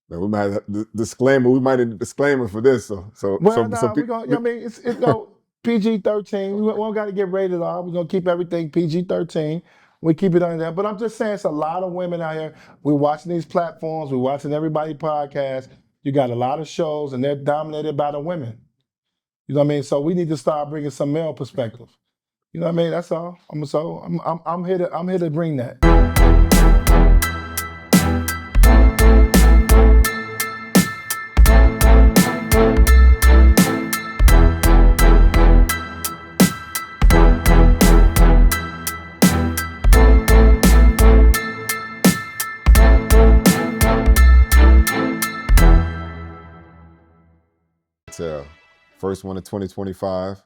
Now, we might have the disclaimer. We might need a disclaimer for this. Well, nah, we're going to, I mean, it's no PG-13. We don't got to get rated R. We're going to keep everything PG-13. We keep it under that. But I'm just saying, it's a lot of women out here. We're watching these platforms. We're watching everybody podcast. You got a lot of shows, and they're dominated by the women. You know what I mean? So we need to start bringing some male perspective. You know what I mean? That's all. I'm here to bring that. First one of 2025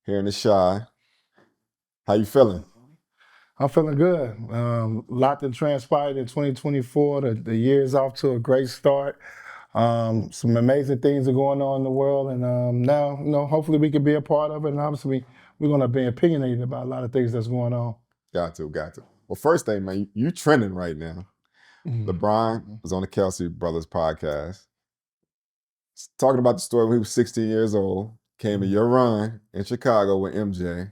here in the Shy. How you feeling? I'm feeling good. A lot that transpired in 2024. The year's off to a great start. Some amazing things are going on in the world, and now, hopefully we can be a part of it. And obviously, we're going to be opinionated about a lot of things that's going on. Got to. Well, first thing, man, you trending right now. LeBron was on the Kelsey Brothers podcast talking about the story when he was 16 years old, came to your run in Chicago with MJ.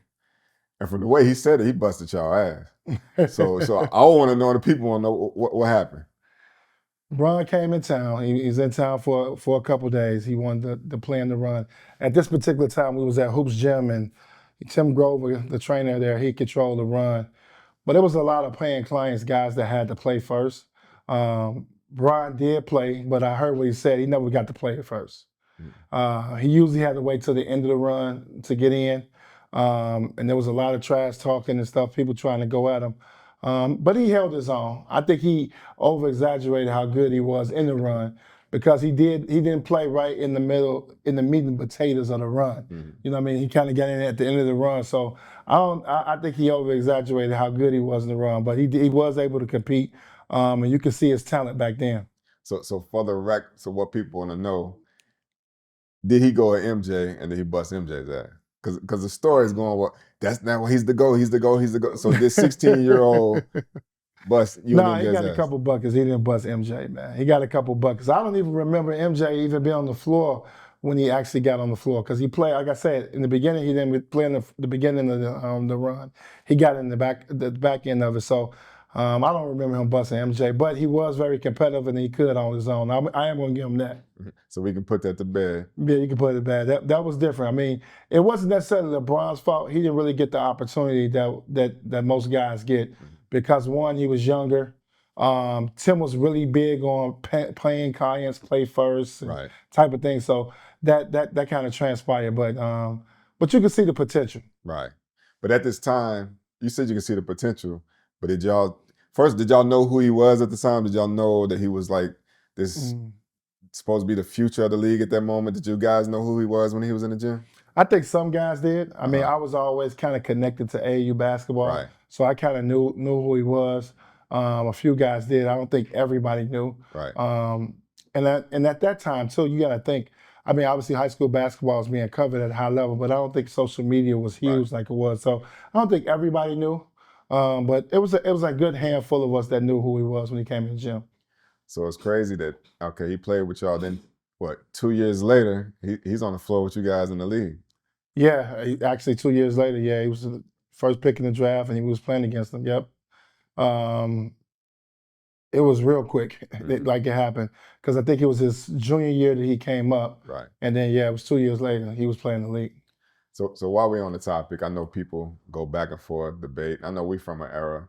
And from the way he said it, he busted y'all ass. So I want to know, the people want to know what happened. Bron came in town. He's in town for a couple of days. He wanted to plan the run. At this particular time, we was at Hoops Gym, and Tim Grover, the trainer there, he controlled the run. But there was a lot of paying clients, guys that had to play first. Bron did play, but I heard what he said. He never got to play at first. He usually had to wait till the end of the run to get in. And there was a lot of trash talking and stuff, people trying to go at him. But he held his own. I think he over-exaggerated how good he was in the run because he didn't play right in the middle, in the meat and potatoes of the run. You know what I mean? He kind of got in at the end of the run. So I think he over-exaggerated how good he was in the run, but he was able to compete, and you can see his talent back then. So for the record, so what people want to know, did he go at MJ and did he bust MJ's ass? Because the story is going, well, that's not what he's the GOAT. So this 16-year-old bust you and MJ's ass. He got a couple buckets. He didn't bust MJ, man. He got a couple buckets. I don't even remember MJ even being on the floor when he actually got on the floor because he played, like I said, in the beginning, he didn't play in the beginning of the run. He got in the back end of it. So I don't remember him busting MJ, but he was very competitive and he could on his own. I am going to give him that. So we can put that to bed. Yeah, you can put it to bed. That was different. I mean, it wasn't necessarily LeBron's fault. He didn't really get the opportunity that most guys get because, one, he was younger. Tim was really big on playing clients, play first, right, type of thing. So that kind of transpired. But you can see the potential. Right. But at this time, you said you can see the potential. But did y'all know who he was at the time? Did y'all know that he was like this supposed to be the future of the league at that moment? Did you guys know who he was when he was in the gym? I think some guys did. I mean, I was always kind of connected to AAU basketball, right, so I kind of knew who he was. A few guys did. I don't think everybody knew. Right. And at that time too, you got to think. I mean, obviously, high school basketball was being covered at a high level, but I don't think social media was huge like it was. So I don't think everybody knew. But it was a good handful of us that knew who he was when he came in the gym. So it's crazy that, okay, he played with y'all. Then, 2 years later, he's on the floor with you guys in the league. Yeah, actually 2 years later, he was the first pick in the draft, and he was playing against them. Yep. It was real quick, like it happened, because I think it was his junior year that he came up. Right. And then, it was 2 years later he was playing the league. So while we're on the topic, I know people go back and forth, debate. I know we from an era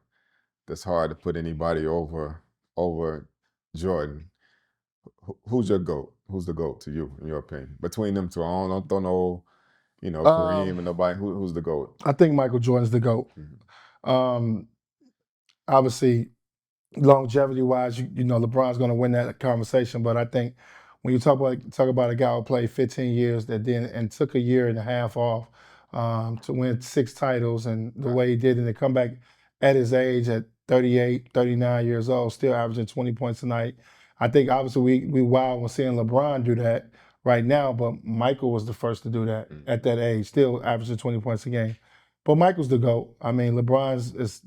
that's hard to put anybody over Jordan. Who's your GOAT? Who's the GOAT to you, in your opinion? Between them two, I don't know, Kareem and nobody. Who's the GOAT? I think Michael Jordan's the GOAT. Obviously, longevity-wise, LeBron's going to win that conversation. But I think when you talk about a guy who played 15 years and took a year and a half off to win 6 titles, and the way he did, and to come back at his age at 38, 39 years old, still averaging 20 points a night. I think obviously we wild when seeing LeBron do that right now, but Michael was the first to do that at that age, still averaging 20 points a game. But Michael's the GOAT. I mean, LeBron's is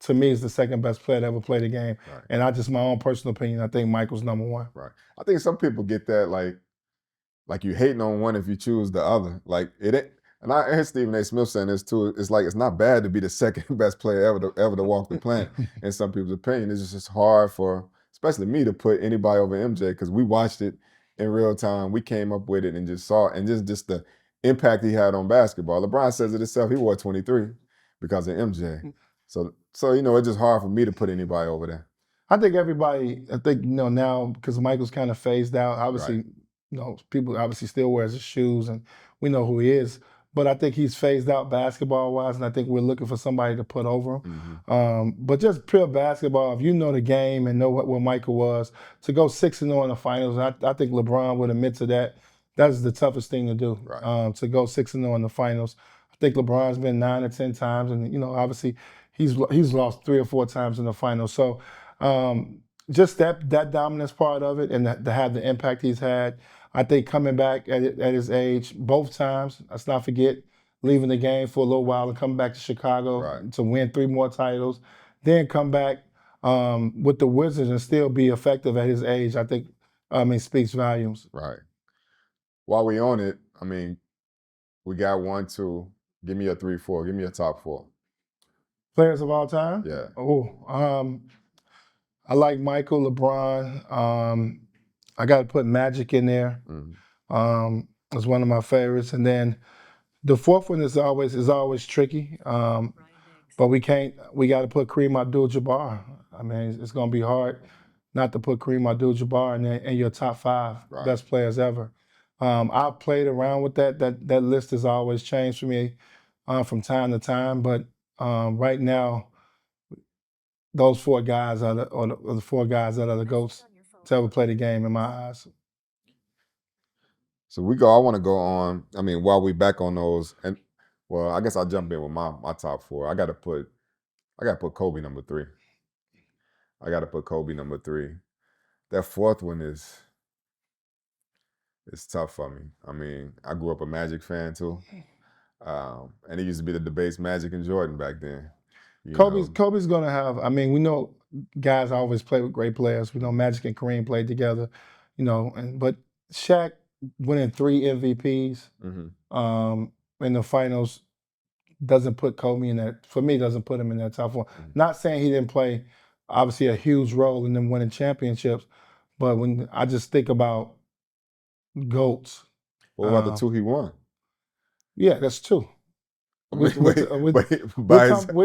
to me is the second best player to ever play the game. Right. And my own personal opinion, I think Michael's number one. Right. I think some people get that like you hating on one if you choose the other. Like it ain't. And I heard Stephen A. Smith saying this too. It's like it's not bad to be the second best player ever to walk the planet. In some people's opinion, it's just hard for, especially me, to put anybody over MJ because we watched it in real time. We came up with it and just saw it, and just the impact he had on basketball. LeBron says it himself. He wore 23 because of MJ. So it's just hard for me to put anybody over there. I think now because Michael's kind of phased out. Obviously, Right. People obviously still wears his shoes, and we know who he is. But I think he's phased out basketball-wise, and I think we're looking for somebody to put over him. Mm-hmm. But just pure basketball, if you know the game and know what Michael was, to go 6-0 in the finals, I think LeBron would admit to that. That's the toughest thing to do, Right. to go 6-0 in the finals. I think LeBron's been 9 or 10 times, and obviously he's lost 3 or 4 times in the finals. So just that dominance part of it, and to have the impact he's had. I think coming back at his age both times, let's not forget leaving the game for a little while and coming back to Chicago Right. to win 3 more titles, then come back with the Wizards and still be effective at his age, I think, speaks volumes. Right. While we on it, we got 1, 2. Give me a 3, 4. Give me a top 4. Players of all time? Yeah. I like Michael, LeBron. I got to put Magic in there. Mm-hmm. It's one of my favorites. And then the fourth one is always tricky. But we got to put Kareem Abdul-Jabbar. It's going to be hard not to put Kareem Abdul-Jabbar in your top 5 best players ever. I've played around with that. That list has always changed for me from time to time. But right now, those 4 guys are the 4 guys that are the GOATs to ever play the game in my eyes. So I want to go on. While we back on those, and well, I guess I'll jump in with my top 4. I got to put Kobe number 3. I got to put Kobe number 3. That fourth one is tough for me. I grew up a Magic fan too, and it used to be the debates Magic and Jordan back then. Kobe's gonna have. We know guys always play with great players. We know Magic and Kareem played together, but Shaq winning 3 MVPs in the finals doesn't put Kobe in that. For me, doesn't put him in that top 4. Mm-hmm. Not saying he didn't play, obviously, a huge role in them winning championships, but when I just think about GOATs. What about the 2 he won? Yeah, that's 2. We're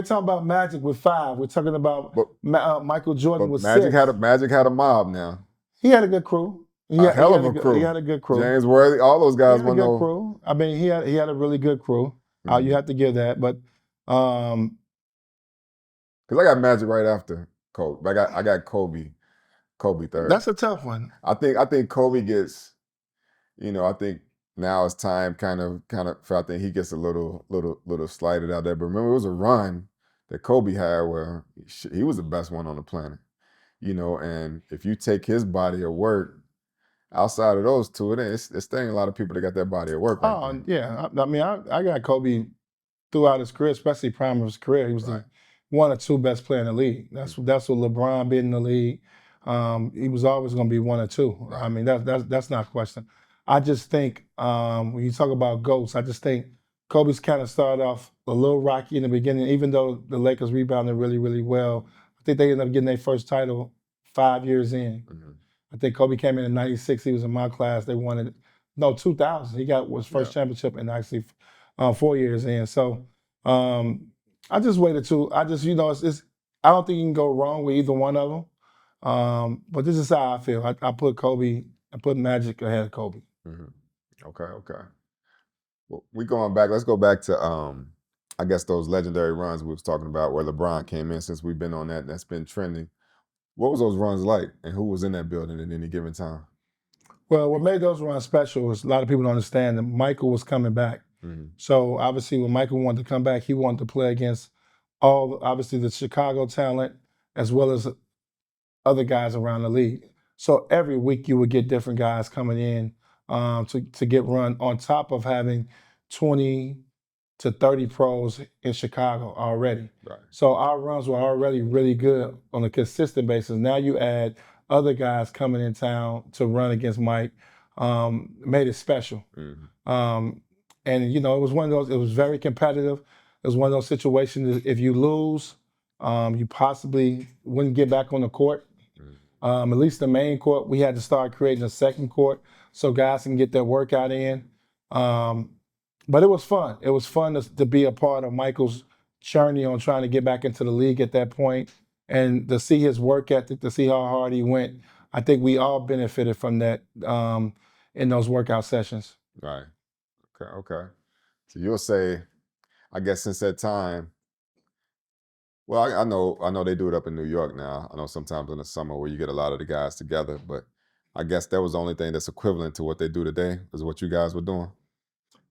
talking about Magic with 5. We're talking about Michael Jordan with 6. Magic had a mob now. He had a good crew. Hell of a crew. He had a good crew. James Worthy, all those guys. He had a good crew. He had a really good crew. Mm-hmm. You have to give that, but because I got Magic right after Kobe. I got Kobe third. That's a tough one. I think Kobe gets. I think now it's time kind of. I think he gets a little slighted out there. But remember, it was a run that Kobe had where he was the best one on the planet. And if you take his body of work outside of those 2, it's staying a lot of people that got their body of work. Yeah. I got Kobe throughout his career, especially prime of his career. He was the 1 or 2 best player in the league. That's what LeBron been in the league. He was always going to be 1 or 2. Right. That's not a question. I just think when you talk about GOATs, I just think Kobe's kind of started off a little rocky in the beginning, even though the Lakers rebounded really, really well. I think they ended up getting their first title 5 years in. Mm-hmm. I think Kobe came in 96. He was in my class. They won it. No, 2000. He got his first championship in actually 4 years in. So I just waited to. I just I don't think you can go wrong with either one of them. But this is how I feel. I put Kobe. I put Magic ahead of Kobe. Mm-hmm. Okay. Well, we going back. Let's go back to I guess those legendary runs we was talking about where LeBron came in. Since we've been on that, that's been trending. What was those runs like, and who was in that building at any given time? Well, what made those runs special is a lot of people don't understand that Michael was coming back. Mm-hmm. So obviously, when Michael wanted to come back, he wanted to play against obviously the Chicago talent as well as other guys around the league. So every week you would get different guys coming in to get run on top of having 20 to 30 pros in Chicago already. Right. So our runs were already really good on a consistent basis. Now you add other guys coming in town to run against Mike, made it special. And it was one of those. It was very competitive. It was one of those situations. If you lose, you possibly wouldn't get back on the court. At least the main court, we had to start creating a second court so guys can get their workout in. But it was fun. It was fun to be a part of Michael's journey on trying to get back into the league at that point, and to see his work ethic, to see how hard he went. I think we all benefited from that in those workout sessions. Right. Okay. So you'll say, I guess since that time, well, I know they do it up in New York now. I know sometimes in the summer where you get a lot of the guys together, but I guess that was the only thing that's equivalent to what they do today is what you guys were doing.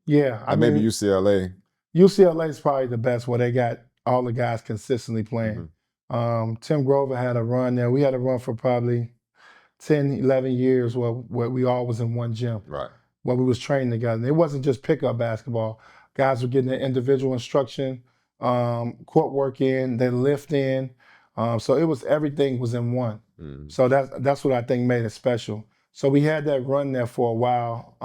Yeah, I mean, maybe UCLA. UCLA is probably the best where they got all the guys consistently playing. Tim Grover had a run there. We had a run for probably 10, 11 years where we all was in one gym. Right. Where we was training together. And it wasn't just pickup basketball. Guys were getting their individual instruction, court work in, their lift in. So it was everything was in one. So that's what I think made it special. So we had that run there for a while,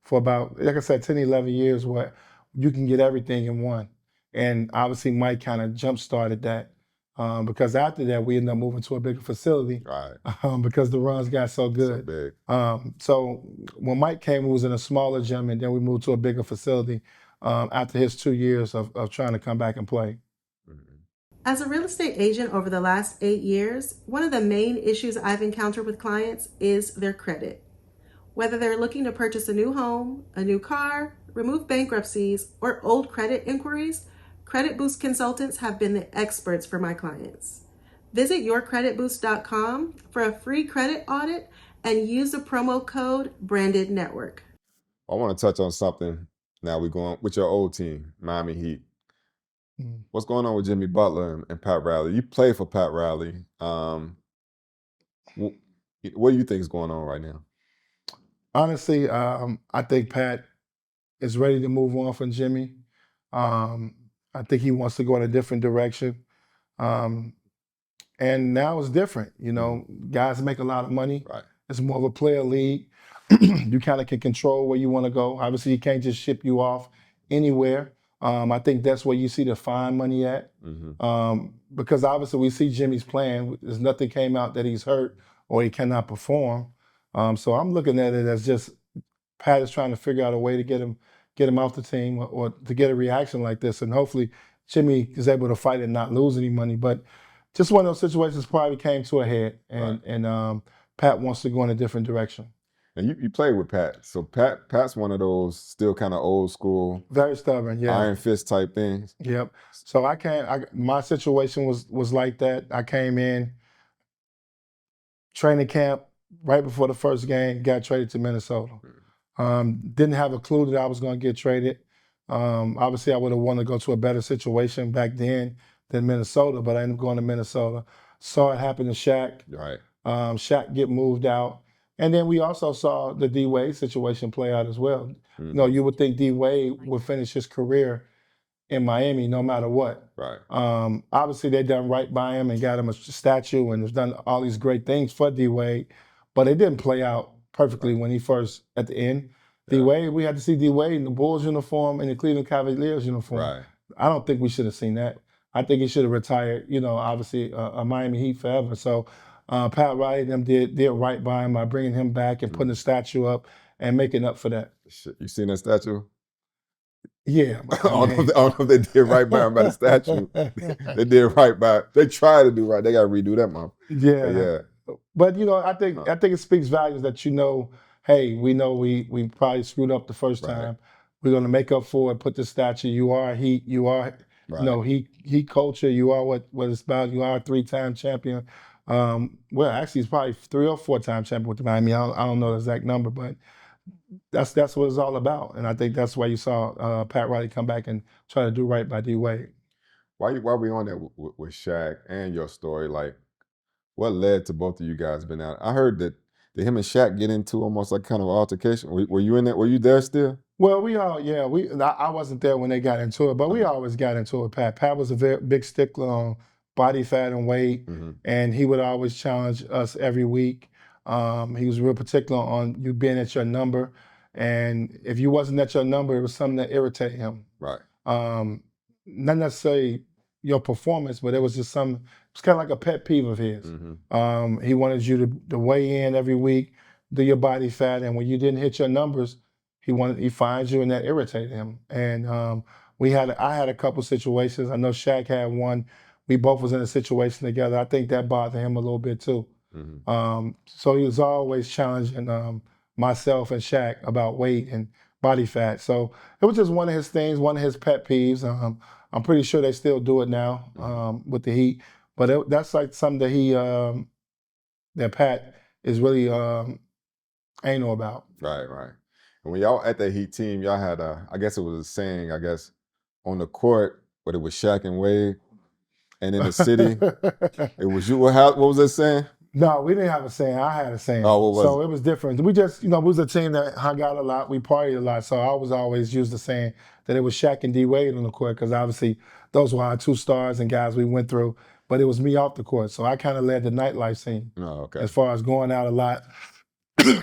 for about, like I said, 10, 11 years where you can get everything in one. And obviously Mike kind of jump-started that. Because after that, we ended up moving to a bigger facility, right? Because the runs got so good. So big. So when Mike came, we was in a smaller gym, and then we moved to a bigger facility after his 2 years of trying to come back and play. As a real estate agent over the last 8 years, one of the main issues I've encountered with clients is their credit. Whether they're looking to purchase a new home, a new car, remove bankruptcies, or old credit inquiries, Credit Boost consultants have been the experts for my clients. Visit yourcreditboost.com for a free credit audit and use the promo code BRANDEDNETWORK. I want to touch on something. Now we're going with your old team, Miami Heat. What's going on with Jimmy Butler and Pat Riley? You play for Pat Riley. What do you think is going on right now? Honestly, I think Pat is ready to move on from Jimmy. I think he wants to go in a different direction. And now it's different. Guys make a lot of money. Right. It's more of a player league. You kind of can control where you want to go. Obviously, he can't just ship you off anywhere. I think that's where you see the fine money at. Because obviously we see Jimmy's playing. There's nothing came out that he's hurt or he cannot perform. So I'm looking at it as just Pat is trying to figure out a way to get him off the team or to get a reaction like this. And hopefully Jimmy is able to fight and not lose any money. But just one of those situations probably came to a head, and Pat wants to go in a different direction. And you played with Pat. So Pat's one of those still kind of old school. Very stubborn, yeah. Iron fist type things. Yep. So my situation was like that. I came in training camp right before the first game, got traded to Minnesota. Didn't have a clue that I was going to get traded. Obviously, I would have wanted to go to a better situation back then than Minnesota, but I ended up going to Minnesota. Saw it happen to Shaq. Right. Shaq get moved out. And then we also saw the D-Wade situation play out as well. You would think D-Wade would finish his career in Miami no matter what. Right. Obviously, they done right by him and got him a statue and have done all these great things for D-Wade, but it didn't play out perfectly when he first, at the end. D-Wade, we had to see D-Wade in the Bulls uniform and the Cleveland Cavaliers uniform. Right. I don't think we should have seen that. I think he should have retired, obviously a Miami Heat forever. So Pat Riley and them did right by him by bringing him back and putting a statue up and making up for that. You seen that statue? Yeah. I don't know if they did right by him by the statue. They did right by. They tried to do right. They got to redo that, mom. Yeah. But I think it speaks values that hey, we know we probably screwed up the first time. We're gonna make up for it. Put the statue. You are Heat. You are Heat culture. You are what it's about. You are a 3-time champion. Well, actually, it's probably 3 or 4-time champion with the Miami. I don't know the exact number, but that's what it's all about. And I think that's why you saw Pat Riley come back and try to do right by D-Wade. Why we on that with Shaq and your story? Like, what led to both of you guys being out? I heard that him and Shaq get into almost like kind of altercation. Were you in that? Were you there still? Well, I wasn't there when they got into it, but we always got into it, Pat. Pat was a very big stickler on body fat and weight, and he would always challenge us every week. He was real particular on you being at your number, and if you wasn't at your number, it was something that irritated him. Right. Not necessarily your performance, but it was just it's kind of like a pet peeve of his. He wanted you to weigh in every week, do your body fat, and when you didn't hit your numbers, he finds you, and that irritated him. And I had a couple situations. I know Shaq had one. We both was in a situation together. I think that bothered him a little bit too. So he was always challenging myself and Shaq about weight and body fat. So it was just one of his things, one of his pet peeves. I'm pretty sure they still do it now with the Heat. But that's like something that that Pat is really anal about. Right. And when y'all at that Heat team, y'all had I guess it was a saying, I guess, on the court, but it was Shaq and Wade, and in the city, it was you. What was it saying? No, we didn't have a saying. I had a saying. Oh, what was so it was different. We just, we was a team that hung out a lot. We partied a lot. So I was always used to saying that it was Shaq and D Wade on the court because obviously those were our two stars and guys we went through. But it was me off the court. So I kind of led the nightlife scene as far as going out a lot.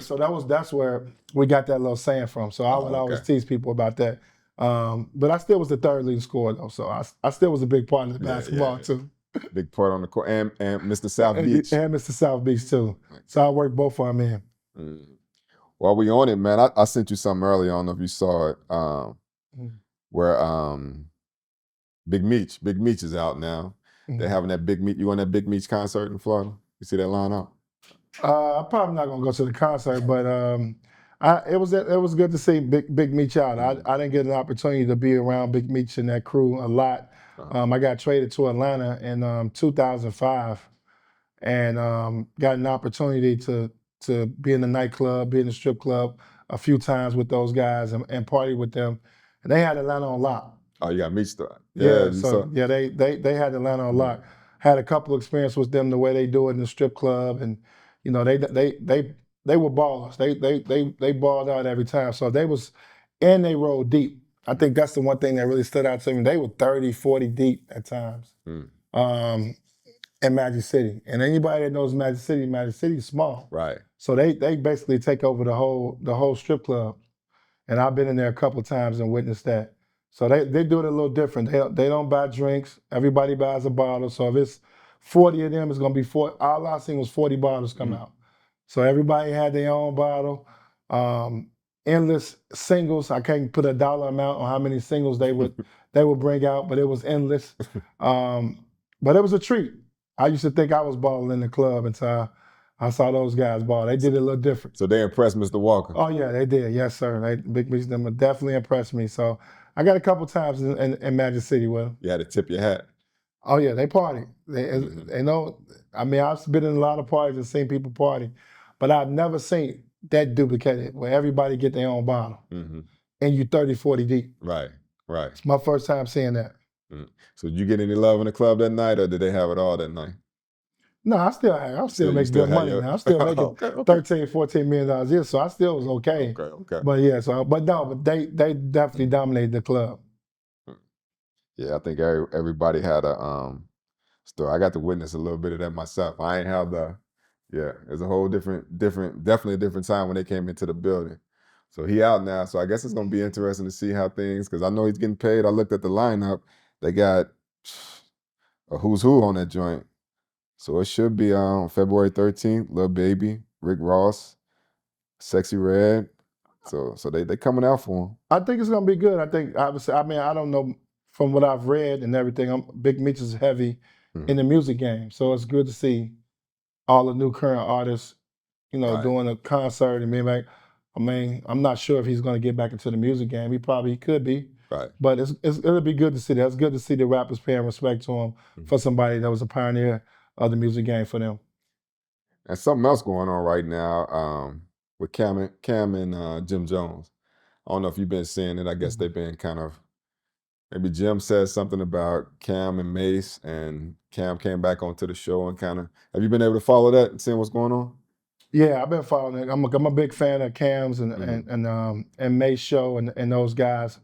So that's where we got that little saying from. So I would always tease people about that. But I still was the third leading scorer though. So I still was a big part of the basketball too. Big part on the court, and Mr. South Beach. And Mr. South Beach too. So I worked both of them in. While we on it, man, I sent you something earlier. I don't know if you saw it, where Big Meech is out now. They're having that Big Meech. You on that Big Meech concert in Florida? You see that line up? I'm probably not gonna go to the concert, but it was good to see Big Meech out. I didn't get an opportunity to be around Big Meech and that crew a lot. I got traded to Atlanta in 2005, and got an opportunity to be in the nightclub, be in the strip club a few times with those guys and party with them. And they had Atlanta on lock. Oh, you got Meech though. They had Atlanta on lock. Had a couple of experiences with them the way they do it in the strip club, and they were ballers. They balled out every time. So they rolled deep. I think that's the one thing that really stood out to me. They were 30, 40 deep at times in Magic City. And anybody that knows Magic City is small. Right. So they basically take over the whole strip club. And I've been in there a couple of times and witnessed that. So they do it a little different. They don't buy drinks. Everybody buys a bottle. So if it's 40 of them, it's going to be 40. All I seen was 40 bottles come out. So everybody had their own bottle. Endless singles. I can't put a dollar amount on how many singles they would bring out, but it was endless. But it was a treat. I used to think I was balling in the club until I saw those guys ball. They did it a little different. So they impressed Mr. Walker. Oh yeah, they did. Yes, sir. Big Meech them definitely impressed me. So I got a couple times in Magic City with them. You had to tip your hat. Oh yeah, they party. They know. I mean, I've been in a lot of parties and seen people party, but I've never seen that duplicated where everybody get their own bottle and you 30, 40 deep. Right. It's my first time seeing that. So did you get any love in the club that night, or did they have it all that night? No, I'm still making good money now. I'm still making $13, $14 million a year, so I still was okay. Okay. But yeah, but they definitely dominated the club. Yeah, I think everybody had a story. I got to witness a little bit of that myself. I ain't have it's a whole definitely a different time when they came into the building. So he out now, so I guess it's gonna be interesting to see how things, because I know he's getting paid. I looked at the lineup. They got a who's who on that joint. So it should be on February 13th, Lil Baby, Rick Ross, Sexy Red. So they coming out for him. I think it's gonna be good. I think obviously, I mean, I don't know from what I've read and everything. Big Meech is heavy in the music game, so it's good to see all the new current artists, doing a concert and being back. I mean, I'm not sure if he's gonna get back into the music game. He probably could be. Right. But it'll be good to see that. It's good to see the rappers paying respect to him for somebody that was a pioneer of the music game for them. And something else going on right now with Cam and Jim Jones. I don't know if you've been seeing it. I guess they've been kind of, maybe Jim says something about Cam and Mase, and Cam came back onto the show and kind of, have you been able to follow that and seeing what's going on? Yeah, I've been following it. I'm a big fan of Cam's and Mase show and those guys.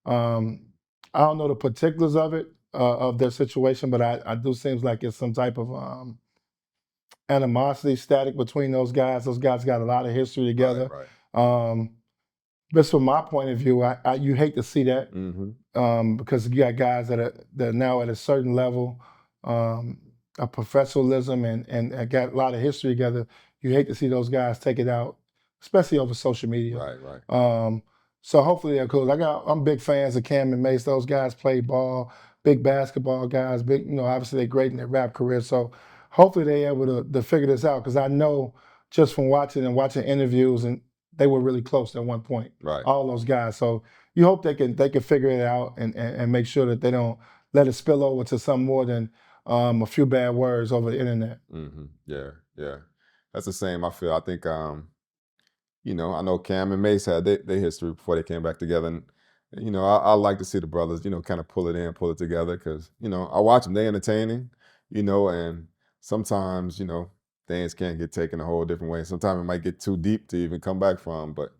Um, I don't know the particulars of it of their situation, but I do seems like it's some type of animosity static between those guys. Those guys got a lot of history together. Right. Um, just from my point of view, you hate to see that because you got guys that are now at a certain level of professionalism and got a lot of history together. You hate to see those guys take it out, especially over social media. Right. So hopefully they're cool. I'm big fans of Cam and Mase. Those guys play ball, big basketball guys. Big, obviously they're great in their rap career. So hopefully they're able to figure this out because I know just from watching interviews and they were really close at one point. Right. All those guys. So you hope they can figure it out and make sure that they don't let it spill over to something more than a few bad words over the internet. Yeah. That's the same. I feel. I think I know Cam and Mase had their history before they came back together, and I like to see the brothers, kind of pull it together because I watch them. They entertaining, and sometimes things can get taken a whole different way. Sometimes it might get too deep to even come back from, but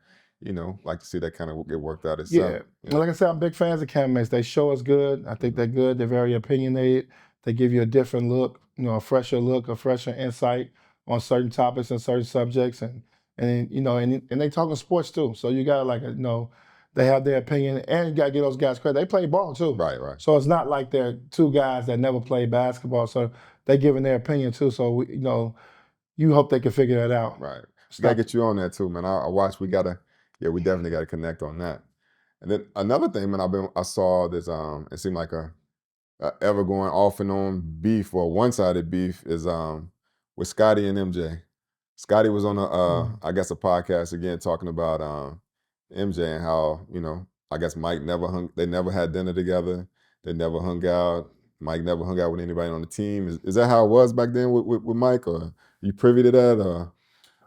like to see that kind of get worked out itself. Yeah. Like I said, I'm big fans of Cam Mase. They show us good. I think they're good. They're very opinionated. They give you a different look, a fresher look, a fresher insight on certain topics and certain subjects, and they talking sports too. So you gotta they have their opinion, and you gotta give those guys credit. They play ball too. Right. So it's not like they're two guys that never played basketball. So they giving their opinion too. So you hope they can figure that out. Right. We gotta get you on that too, man. I watched. We definitely gotta connect on that. And then another thing, man, I saw this. It seemed like a ever going off and on beef or one sided beef is with Scottie and MJ. Scottie was on I guess a podcast again talking about MJ and how I guess Mike they never had dinner together. They never hung out. Mike never hung out with anybody on the team. Is that how it was back then with Mike, or are you privy to that, or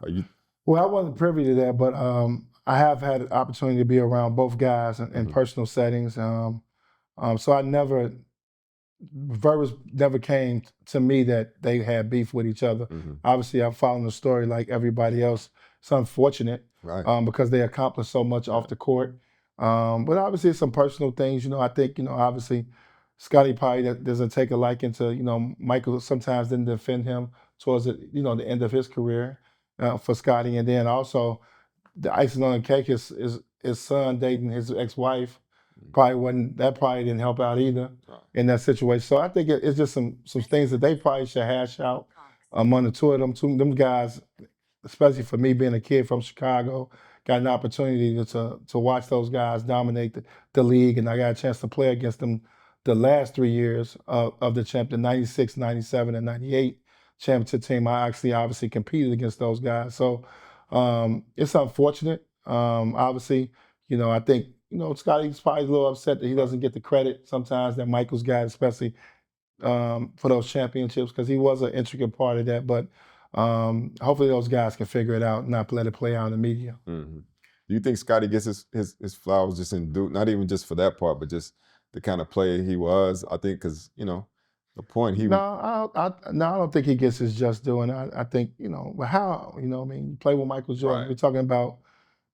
are you? Well, I wasn't privy to that, but I have had an opportunity to be around both guys in personal settings. So verbs never came to me that they had beef with each other. Obviously, I'm following the story like everybody else. It's unfortunate because they accomplished so much off the court. But obviously, some personal things. I think obviously, Scottie probably doesn't take a liking to Michael. Sometimes didn't defend him towards the end of his career for Scottie, and then also the icing on the cake is his son dating his ex-wife. Probably didn't help out either in that situation. So I think it's just some things that they probably should hash out among the two of them. Them guys, especially for me being a kid from Chicago, got an opportunity to watch those guys dominate the league, and I got a chance to play against them the last 3 years of the champion, 96, 97, and 98 championship team. I actually obviously competed against those guys. So it's unfortunate. Obviously, I think Scottie's probably a little upset that he doesn't get the credit sometimes that Michael's got, especially for those championships, because he was an intricate part of that. But hopefully those guys can figure it out and not let it play out in the media. Do you think Scottie gets his flowers just in due, not even just for that part, but just the kind of player he was? I think because the point he No, I don't think he gets his just due, and I think but how you play with Michael Jordan. Right. We're talking about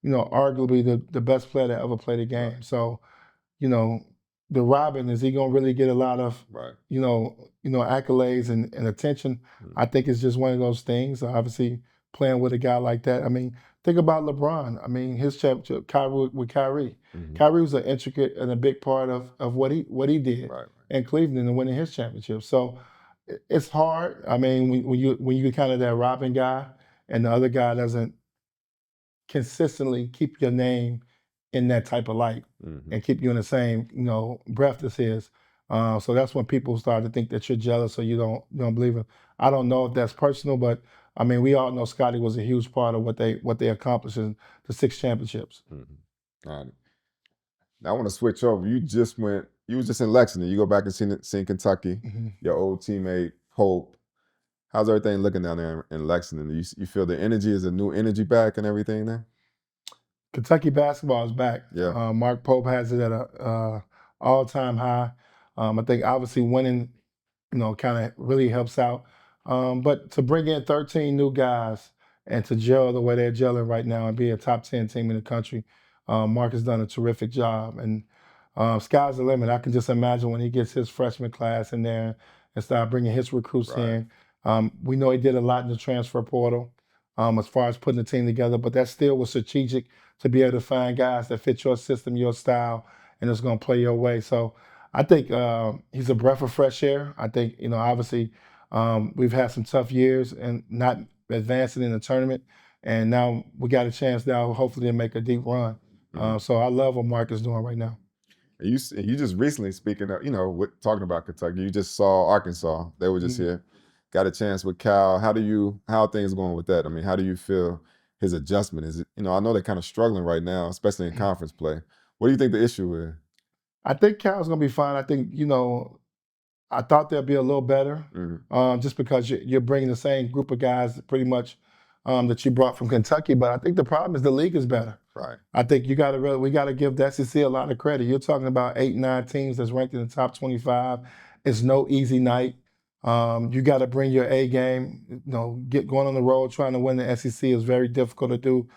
arguably the best player that ever played a game. Right. So the Robin, is he gonna really get a lot of accolades and attention? I think it's just one of those things. Obviously, playing with a guy like that. I mean, think about LeBron. I mean, his championship, with Kyrie. Kyrie was an intricate and a big part of what he did in Cleveland and winning his championship. So it's hard. I mean, when you kind of that Robin guy and the other guy doesn't consistently keep your name in that type of light and keep you in the same breath as his. So that's when people start to think that you're jealous or you don't believe him. I don't know if that's personal, but I mean, we all know Scottie was a huge part of what they accomplished in the 6 championships. All right. Now I want to switch over. You was just in Lexington. You go back and seen Kentucky. Your old teammate Pope. How's everything looking down there in Lexington? You feel the energy is a new energy back and everything there? Kentucky basketball is back. Yeah. Mark Pope has it at a all-time high. I think obviously winning, kind of really helps out. But to bring in 13 new guys and to gel the way they're gelling right now and be a top 10 team in the country. Mark has done a terrific job, and sky's the limit. I can just imagine when he gets his freshman class in there and start bringing his recruits Right. in. We know he did a lot in the transfer portal as far as putting the team together, but that still was strategic to be able to find guys that fit your system, your style, and it's going to play your way. So I think he's a breath of fresh air. I think, obviously we've had some tough years and not advancing in the tournament, and now we got a chance now, hopefully, to make a deep run. So I love what Mark is doing right now. And you just recently, speaking of, talking about Kentucky, you just saw Arkansas. They were just here. Got a chance with Cal. How are things going with that? I mean, how do you feel his adjustment? Is it, I know they're kind of struggling right now, especially in conference play. What do you think the issue is? I think Cal's going to be fine. I think, I thought they'll be a little better just because you're bringing the same group of guys pretty much that you brought from Kentucky. But I think the problem is the league is better. Right. I think we got to give the SEC a lot of credit. You're talking about 8, 9 teams that's ranked in the top 25. It's no easy night. You got to bring your A game. Get going on the road trying to win the SEC is very difficult to do.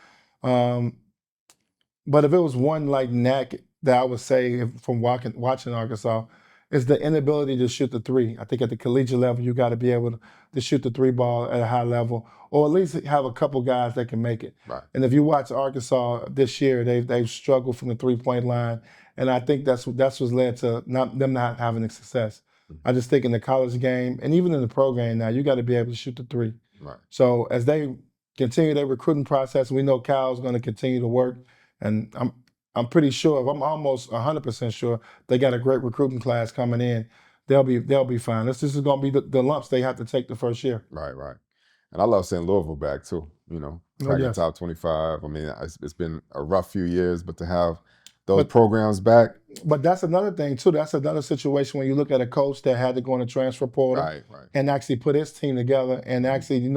But if it was one knack that I would say from watching Arkansas, is the inability to shoot the three. I think at the collegiate level, you got to be able to shoot the three ball at a high level, or at least have a couple guys that can make it. Right. And if you watch Arkansas this year, they've struggled from the 3-point line, and I think that's what's led to them not having success. I just think in the college game and even in the pro game now, you got to be able to shoot the three. Right. So as they continue their recruiting process, we know Cal's going to continue to work, and I'm pretty sure, I'm almost 100% sure they got a great recruiting class coming in. They'll be fine. This is going to be the lumps they have to take the first year. Right. And I love seeing Louisville back too. Cracking top 25. I mean, it's been a rough few years, but to have those programs back. But that's another thing too. That's another situation when you look at a coach that had to go in the transfer portal and actually put his team together and actually,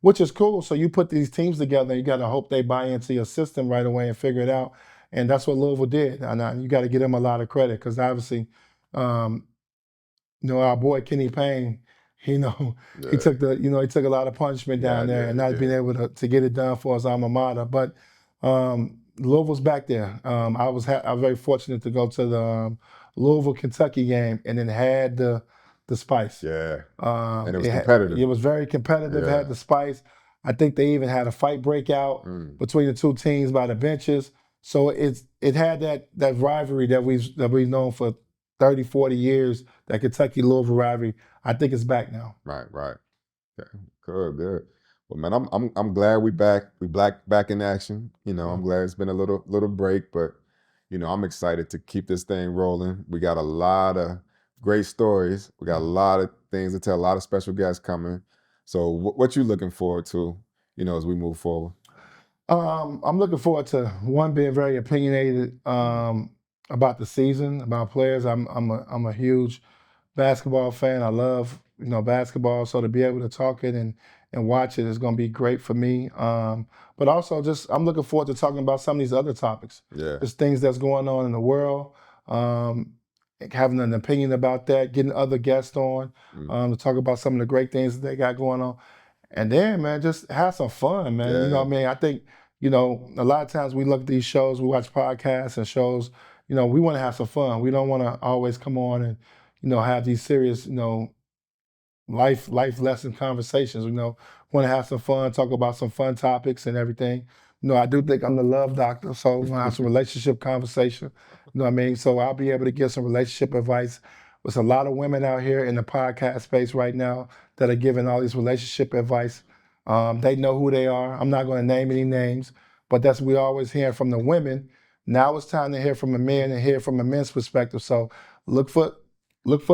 which is cool. So you put these teams together, you got to hope they buy into your system right away and figure it out. And that's what Louisville did. And you got to give them a lot of credit because obviously, our boy Kenny Payne, he took a lot of punishment down there and not being able to get it done for his alma mater. But Louisville's back there. I was very fortunate to go to the Louisville Kentucky game and then had the spice. Yeah. And it was competitive. It was very competitive. Yeah. Had the spice. I think they even had a fight break out between the two teams by the benches. So it had that rivalry that we've known for 30, 40 years, that Kentucky-Louisville rivalry. I think it's back now. Right. Okay. Good. Well, man, I'm glad we back. We back in action. I'm glad it's been a little break, but I'm excited to keep this thing rolling. We got a lot of great stories. We got a lot of things to tell. A lot of special guests coming. So what you looking forward to? As we move forward. I'm looking forward to one being very opinionated about the season, about players. I'm a huge basketball fan. I love basketball, so to be able to talk it and watch it is going to be great for me. But also I'm looking forward to talking about some of these other topics. Yeah, there's things that's going on in the world. Having an opinion about that, getting other guests on to talk about some of the great things that they got going on. And then, man, just have some fun, man. Yeah. You know what I mean? I think, a lot of times we look at these shows, we watch podcasts and shows, we want to have some fun. We don't want to always come on and, have these serious, life lesson conversations. We want to have some fun, talk about some fun topics and everything. I do think I'm the love doctor, so we're going to have some relationship conversation. You know what I mean? So I'll be able to give some relationship advice. There's a lot of women out here in the podcast space right now that are giving all these relationship advice. They know who they are. I'm not going to name any names, but that's we always hear from the women. Now it's time to hear from the men and hear from a men's perspective. So look for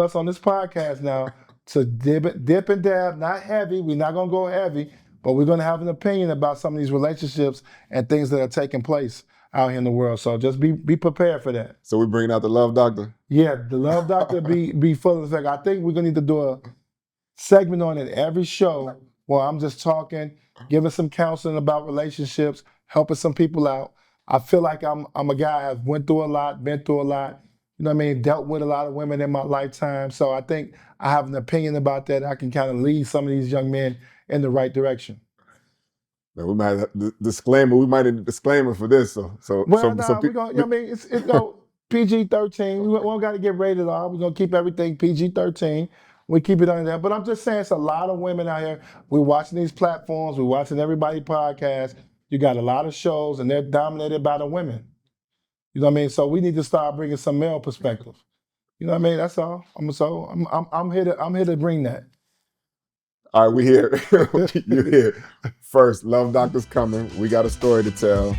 us on this podcast now to dip and dab, not heavy. We're not going to go heavy, but we're going to have an opinion about some of these relationships and things that are taking place out here in the world. So just be prepared for that. So we're bringing out the love doctor? Yeah, the love doctor be full of effect. I think we're going to need to do a segment on it every show where I'm just talking, giving some counseling about relationships, helping some people out. I feel like I'm a guy I've went through a lot, been through a lot, dealt with a lot of women in my lifetime. So I think I have an opinion about that. I can kind of lead some of these young men in the right direction. Now, we might have disclaimer. We might need a disclaimer for this. So We're gonna. I mean, it's no PG-13. We don't got to get rated R. We're gonna keep everything PG-13. We keep it under there. But I'm just saying, it's a lot of women out here. We're watching these platforms. We're watching everybody podcast. You got a lot of shows, and they're dominated by the women. You know what I mean? So we need to start bringing some male perspective. You know what I mean? That's all. I'm here to bring that. All right, we here. You here. First, Love Doctor's coming. We got a story to tell.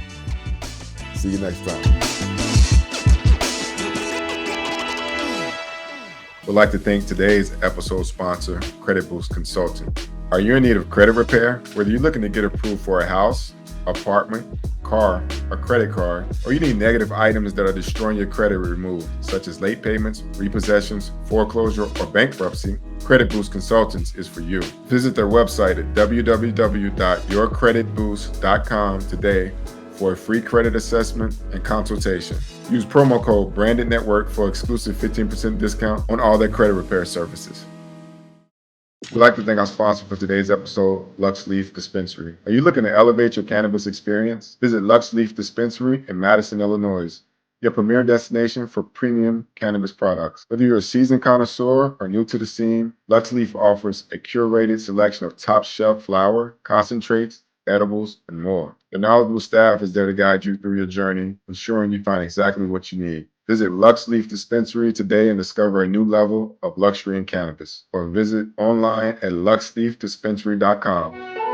See you next time. We'd like to thank today's episode sponsor, Credit Boost Consulting. Are you in need of credit repair? Whether you're looking to get approved for a house, apartment, car, or credit card, or you need negative items that are destroying your credit removed, such as late payments, repossessions, foreclosure, or bankruptcy, Credit Boost Consultants is for you. Visit their website at www.yourcreditboost.com today for a free credit assessment and consultation. Use promo code Branded Network for exclusive 15% discount on all their credit repair services. We'd like to thank our sponsor for today's episode, Lux Leaf Dispensary. Are you looking to elevate your cannabis experience? Visit Lux Leaf Dispensary in Madison, Illinois, your premier destination for premium cannabis products. Whether you're a seasoned connoisseur or new to the scene, Lux Leaf offers a curated selection of top-shelf flower, concentrates, edibles, and more. The knowledgeable staff is there to guide you through your journey, ensuring you find exactly what you need. Visit Lux Leaf Dispensary today and discover a new level of luxury in cannabis. Or visit online at luxleafdispensary.com.